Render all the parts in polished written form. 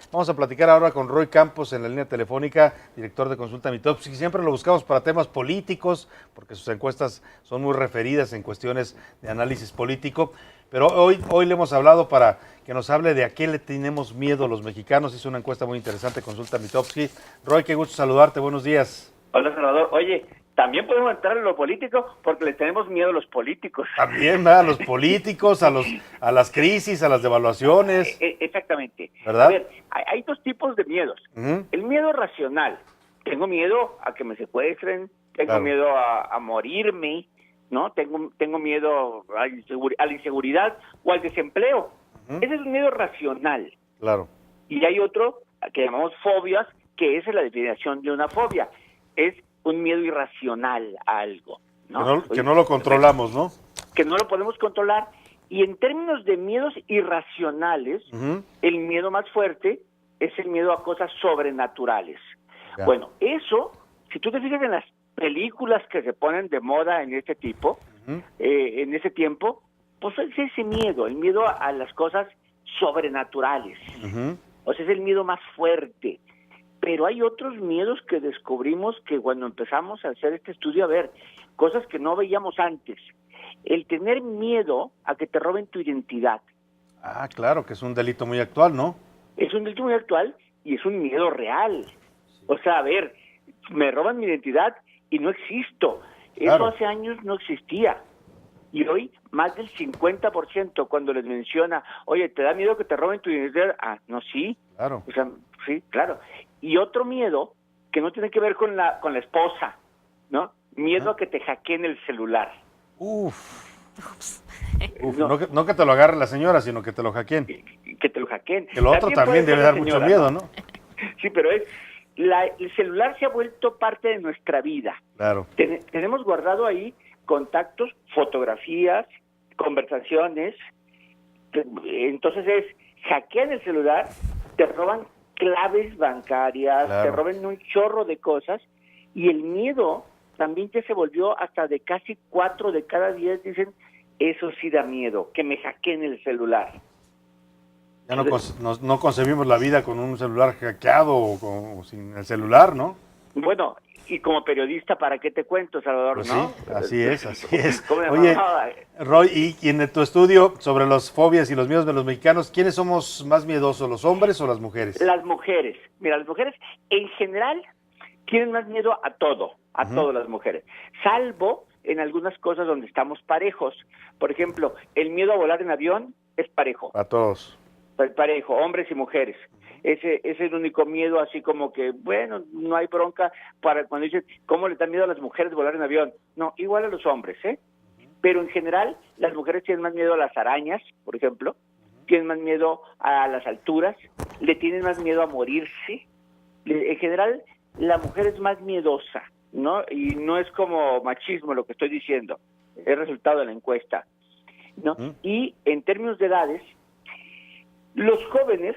Vamos a platicar ahora con Roy Campos en la línea telefónica, director de Consulta Mitowski. Siempre lo buscamos para temas políticos, porque sus encuestas son muy referidas en cuestiones de análisis político. Pero hoy le hemos hablado para que nos hable de a qué le tenemos miedo los mexicanos. Hizo una encuesta muy interesante, Consulta Mitowski. Roy, qué gusto saludarte. Buenos días. Hola, Salvador. Oye, también podemos entrar en lo político porque le tenemos miedo a los políticos. También, ¿verdad? A los políticos, a las crisis, a las devaluaciones, Exactamente. A ¿verdad? ver, hay dos tipos de miedos. El miedo racional. Tengo miedo a que me secuestren, tengo Claro. miedo a morirme, ¿no? Tengo miedo a la inseguridad o al desempleo. Ese es un miedo racional. Claro. Y hay otro que llamamos fobias, que esa es la definición de una fobia. Es un miedo irracional a algo, ¿no? Que no lo controlamos, ¿no? Que no lo podemos controlar. Y en términos de miedos irracionales, el miedo más fuerte es el miedo a cosas sobrenaturales. Ya. Bueno, eso, si tú te fijas en las películas que se ponen de moda en este tipo, en ese tiempo, pues es ese miedo, el miedo a las cosas sobrenaturales. O sea, es el miedo más fuerte. Pero hay otros miedos que descubrimos que cuando empezamos a hacer este estudio, a ver, cosas que no veíamos antes. El tener miedo a que te roben tu identidad. Ah, claro, que es un delito muy actual, ¿no? Es un delito muy actual y es un miedo real. O sea, a ver, me roban mi identidad y no existo. Claro. Eso hace años no existía. Y hoy, más del 50% cuando les menciona, oye, ¿te da miedo que te roben tu identidad? Ah, no, sí. Claro. O sea, sí, claro. Y otro miedo que no tiene que ver con la esposa, ¿no? Miedo a que te hackeen el celular. Uf, No. no que te lo agarre la señora, sino que te lo hackeen. Que te lo hackeen. Que lo otro puede también ser debe la dar mucho señora, miedo, ¿no? Sí, pero el celular se ha vuelto parte de nuestra vida. Claro. Tenemos guardado ahí contactos, fotografías, conversaciones. Entonces hackean el celular, te roban claves bancarias, Claro. te roban un chorro de cosas, y el miedo también ya se volvió hasta de casi 4 de cada 10 dicen, eso sí da miedo, que me hackeen el celular. Ya no concebimos la vida con un celular hackeado o sin el celular, ¿no? Bueno, y como periodista, ¿para qué te cuento, Salvador? Pues ¿no? sí, así es. ¿Cómo me Oye, llamaba? Roy, y en tu estudio sobre las fobias y los miedos de los mexicanos, ¿quiénes somos más miedosos, los hombres o las mujeres? Las mujeres. Mira, las mujeres en general tienen más miedo a todo, todas las mujeres, salvo en algunas cosas donde estamos parejos. Por ejemplo, el miedo a volar en avión es parejo. A todos. Parejo, hombres y mujeres. Ese es el único miedo, así como que, bueno, no hay bronca para cuando dicen, ¿cómo le da miedo a las mujeres volar en avión? No, igual a los hombres, ¿eh? Pero en general, las mujeres tienen más miedo a las arañas, por ejemplo, tienen más miedo a las alturas, le tienen más miedo a morirse. En general, la mujer es más miedosa, ¿no? Y no es como machismo lo que estoy diciendo, es resultado de la encuesta, ¿no? Y en términos de edades, los jóvenes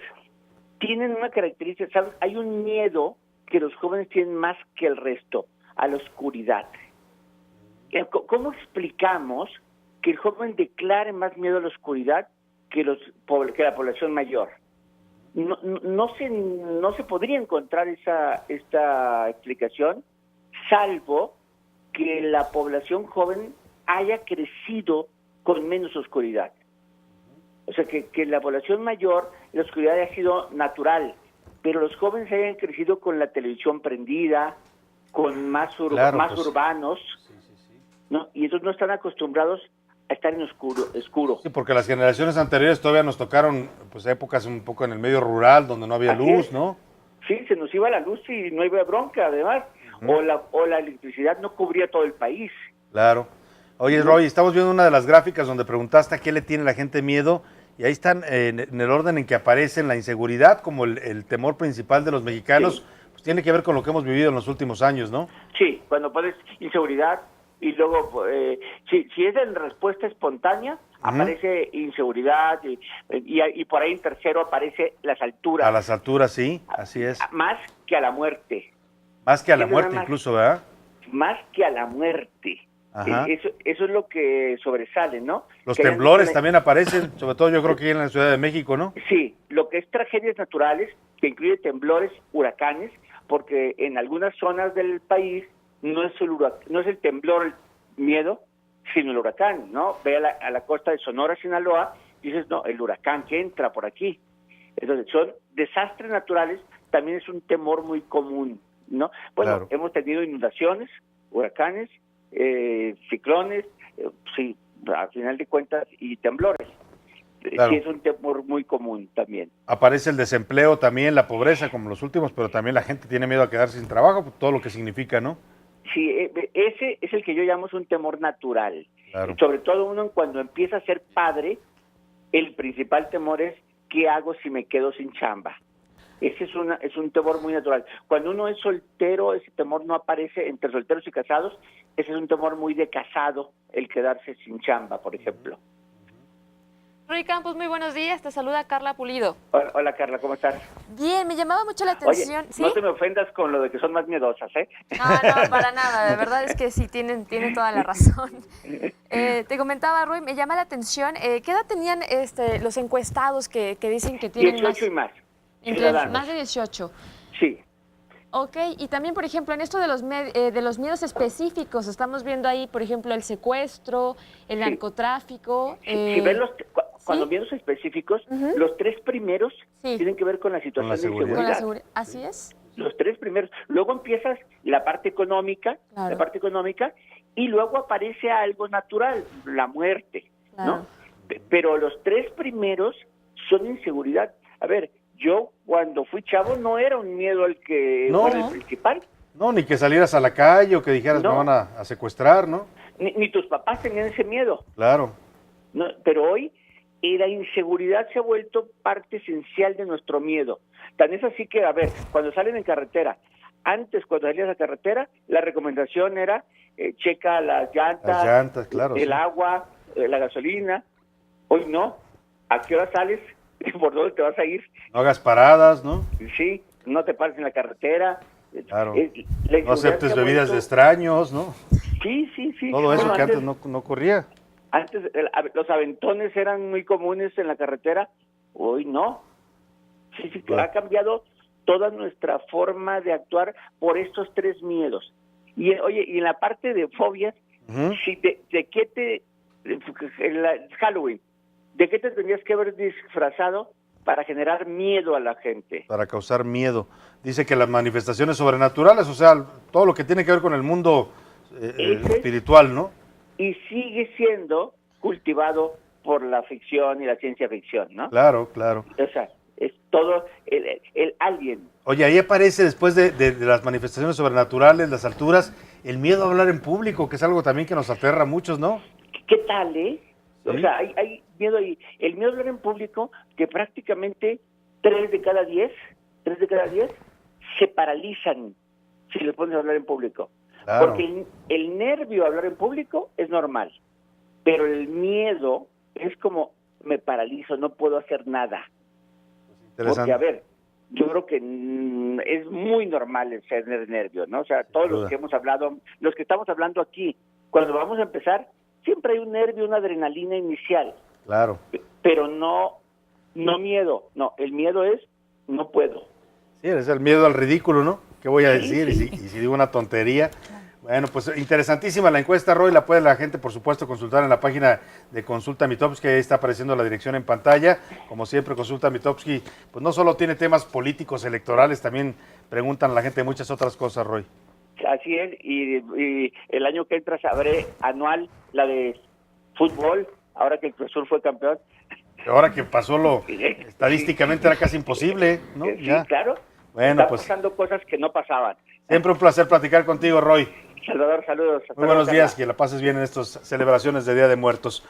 tienen una característica, ¿sabes? Hay un miedo que los jóvenes tienen más que el resto, a la oscuridad. ¿Cómo explicamos que el joven declare más miedo a la oscuridad que la población mayor? No se podría encontrar esta explicación, salvo que la población joven haya crecido con menos oscuridad. O sea, que la población mayor, la oscuridad haya sido natural, pero los jóvenes hayan crecido con la televisión prendida, con más urbanos, ¿no? Y ellos no están acostumbrados a estar en oscuro. Sí, porque las generaciones anteriores todavía nos tocaron pues épocas un poco en el medio rural, donde no había luz, ¿no? Sí, se nos iba la luz y no había bronca, además. O la electricidad no cubría todo el país. Claro. Oye, Roy, estamos viendo una de las gráficas donde preguntaste a qué le tiene la gente miedo, y ahí están en el orden en que aparecen la inseguridad como el temor principal de los mexicanos. Sí. Pues tiene que ver con lo que hemos vivido en los últimos años, ¿no? Sí, cuando pones inseguridad y luego, si es en respuesta espontánea, aparece inseguridad y por ahí en tercero aparece las alturas. A las alturas, sí, así es. Más que a la muerte. Más que a la muerte incluso, ¿verdad? Más que a la muerte. Ajá. Eso es lo que sobresale, ¿no? Los que temblores también aparecen, sobre todo yo creo que en la Ciudad de México, ¿no? Sí, lo que es tragedias naturales, que incluye temblores, huracanes, porque en algunas zonas del país no es el temblor el miedo, sino el huracán, ¿no? Ve a la costa de Sonora, Sinaloa, y dices, no, el huracán que entra por aquí. Entonces, son desastres naturales, también es un temor muy común, ¿no? Bueno, Claro. hemos tenido inundaciones, huracanes, ciclones, sí, al final de cuentas, y temblores. Claro. Sí, es un temor muy común también. Aparece el desempleo también, la pobreza como los últimos, pero también la gente tiene miedo a quedarse sin trabajo, por todo lo que significa, ¿no? Sí, ese es el que yo llamo un temor natural. Claro. Sobre todo uno cuando empieza a ser padre, el principal temor es ¿qué hago si me quedo sin chamba? Ese es un temor muy natural. Cuando uno es soltero, ese temor no aparece entre solteros y casados. Ese es un temor muy de casado, el quedarse sin chamba, por ejemplo. Roy Campos, muy buenos días. Te saluda Carla Pulido. Hola Carla, ¿cómo estás? Bien, me llamaba mucho la Oye, atención. ¿Sí? no te me ofendas con lo de que son más miedosas, ¿eh? No, para nada. De verdad es que sí, tienen toda la razón. Te comentaba, Roy, me llama la atención. ¿Qué edad tenían los encuestados que dicen que tienen 18 y más. Entre más de 18. Sí. Ok, y también, por ejemplo, en esto de los miedos específicos, estamos viendo ahí, por ejemplo, el secuestro, el narcotráfico. Si ven cuando miedos específicos, los 3 primeros tienen que ver con la situación de inseguridad. Así es. Los 3 primeros. Luego empiezas la parte económica, y luego aparece algo natural, la muerte, ¿no? Pero los 3 primeros son inseguridad. A ver, yo cuando fui chavo no era un miedo el que fuera el principal. No, ni que salieras a la calle o que dijeras me van a secuestrar, ¿no? Ni tus papás tenían ese miedo. Claro. No, pero hoy la inseguridad se ha vuelto parte esencial de nuestro miedo. Tan es así que, a ver, cuando salen en carretera, antes cuando salías a carretera, la recomendación era checa las llantas, claro, el agua, la gasolina. Hoy no. ¿A qué hora sales? ¿Por dónde te vas a ir? No hagas paradas, ¿no? Sí, no te pares en la carretera. Claro. No aceptes bebidas de extraños, ¿no? Sí. Todo eso que antes no ocurría. Antes los aventones eran muy comunes en la carretera, hoy no. Sí, claro. Ha cambiado toda nuestra forma de actuar por estos 3 miedos. Y oye, y en la parte de fobias, Halloween, ¿de qué te tendrías que haber disfrazado para generar miedo a la gente? Para causar miedo. Dice que las manifestaciones sobrenaturales, o sea, todo lo que tiene que ver con el mundo espiritual, ¿no? Y sigue siendo cultivado por la ficción y la ciencia ficción, ¿no? Claro. O sea, es todo el alien. Oye, ahí aparece después de las manifestaciones sobrenaturales, las alturas, el miedo a hablar en público, que es algo también que nos aterra a muchos, ¿no? ¿Qué tal, ¿Sí? O sea, hay miedo ahí. El miedo a hablar en público, que prácticamente 3 de cada 10 se paralizan si les pones a hablar en público. Claro. Porque el nervio a hablar en público es normal, pero el miedo es como me paralizo, no puedo hacer nada. Porque, a ver, yo creo que es muy normal el tener nervios, ¿no? O sea, todos los que hemos hablado, los que estamos hablando aquí, cuando vamos a empezar, siempre hay un nervio, una adrenalina inicial. Claro. Pero no miedo, no, el miedo es no puedo. Sí, es el miedo al ridículo, ¿no? ¿Qué voy a decir? Y si digo una tontería. Bueno, pues interesantísima la encuesta, Roy, la puede la gente, por supuesto, consultar en la página de Consulta Mitofsky, ahí está apareciendo la dirección en pantalla. Como siempre, Consulta Mitofsky, pues no solo tiene temas políticos, electorales, también preguntan a la gente muchas otras cosas, Roy. Así es, y el año que entra sabré anual la de fútbol, ahora que el Cruz Azul fue campeón. Ahora que pasó estadísticamente era casi imposible, ¿no? Sí, claro. Bueno, Están pasando cosas que no pasaban. Siempre un placer platicar contigo, Roy. Salvador, saludos. Muy buenos días, que la pases bien en estas celebraciones de Día de Muertos.